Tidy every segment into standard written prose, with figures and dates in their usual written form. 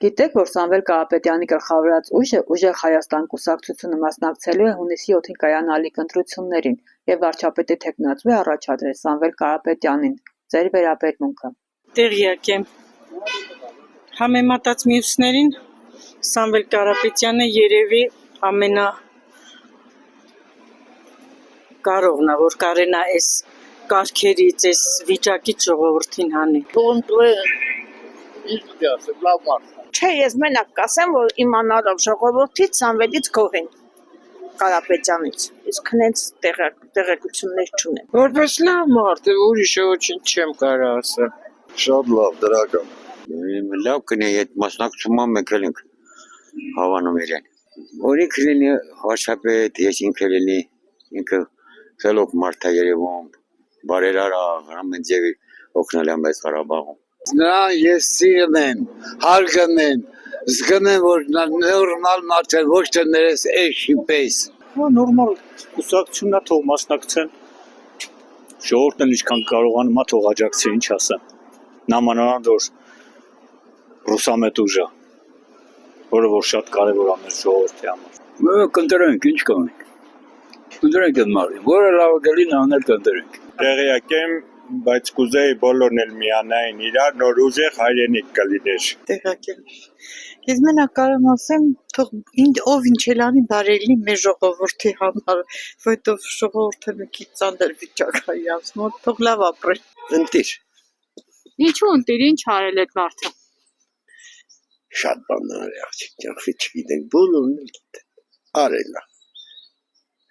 Գիտեք, որ Սամվել Կարապետյանի գլխավորած ուժը «Ուժեղ Հայաստան» կուսակցությունը մասնակցելու է հունիսի 7-ին կայանալիք ընտրություններին և վարչապետի թեկնածու է առաջադրել Սամվել Կարապետյանին։ Ձեր վերաբերմունքը։ Տեղյակ եմ։ Համեմատած մյուսներին Սամվել Կարապետյանը երևի ամենակարողն է, որ կարենա այս կարգերից, այս վիճակից ժողովրդին հանի։ Չէ, ես մենակ կասեմ, որ իմանալով ժողովրդից Սամվելից գոհ են Կարապետյանից, իսկ հենց տեղեկություններ չունեմ։ Որպես լավ մարդ է, ուրիշը ոչինչ չեմ կարող ասել։ Շատ լավ, դրական։ Լավ կնի այդ մասնակցումը մենք էլ ենք հավանում իրեն։ Որի կլինի վարչապետ, ես ինքը լինի, ինքը խելոք մարդ է երևում, բարերար ամեն ձևի օգնել է մեզ Ղարաբաղում։ Նրան ես սիրեմ, հարգում եմ, զգում եմ, որ նորմալ մարդ է, ոչ թե ներես էշի պես։ Նորմալ կուսակցությունն է, թող մասնակցեն, ժողովուրդն ինչքան կարողանում է, թող աջակցի, ինչ ասեմ։ Նամանավանդ որ ռուսամետ ուժ է, որը որ շատ կարևոր է մեր ժողովրդի համար։ Կընտրենք, ինչ կանենք։ Կընտրենք այդ մարդին, որը լավ գլին անել կընտրենք։ Տեղյակ եմ, բայց կուզեի բոլորն էլ միանային իրար, նոր ուժեղ հայրենիք կլիներ։ Տեղյակ եմ։ Ես մենակ կարող ասեմ, թող ով ինչ էլ անի բարելի մեր ժողովրդի համար, որովհետև ժողովուրդը մի քիչ ծանր վիճակ է իրաց մոտ, թող լավ ապրեն։ Ընտիր, Ինչու ընտիր, ինչ արել այդ մարդը։ շատ բաններ է աղջիկ, ջանխի չգիտենք, բոլորն էլ գիտեն, արել է։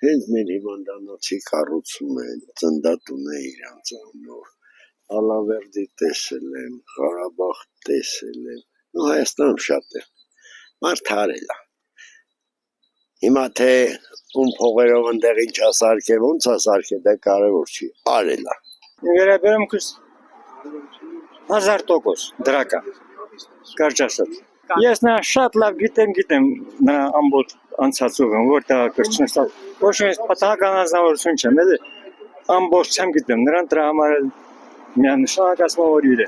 Հենց մեր հիվանդանոցի կառուցում են, ծնդատուն է իրանց անով, Ալավերդի տեսել եմ, Ղարաբաղ տեսել եմ, ու Հայաստանում շատ է, մարդ արել է։ Հիմա թե ում փողերով ընդեղ ինչ ասարք է, ոնց ասարք է, դա կարևոր չի, արել է։ Վերաբերումքս 1000% դրական, կարճ ասած։ Ես նա շատ լավ գիտեմ նա ամբողջ անցած ուղին, որտեղ կրճնստալ, ոչ մի պատահական անձնավորություն չեմ, էլի ամբողջ չեմ գիտեմ, նրան դրա համար էլ միանշանակ ասում որ իր է,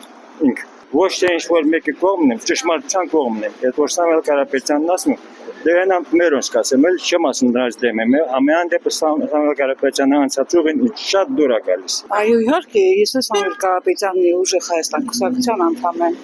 ինքը։ Ոչ թե ինչ-որ մեկի կողմն եմ, ճշմարտության կողմն եմ, այդ որ Սամվել Կարապետյանն ասում, դե հենամ մերոնց կասեմ, էլ չեմ ասում նրանց դեմ եմ, ամեն դեպս Սամվել Կարապետյանը անցած ուղին շատ դուր է գալիս։ Այո, իհարկե, ես Սամվել Կարապետյանի Ուժեղ Հայաստան կուսակցության անդամ եմ։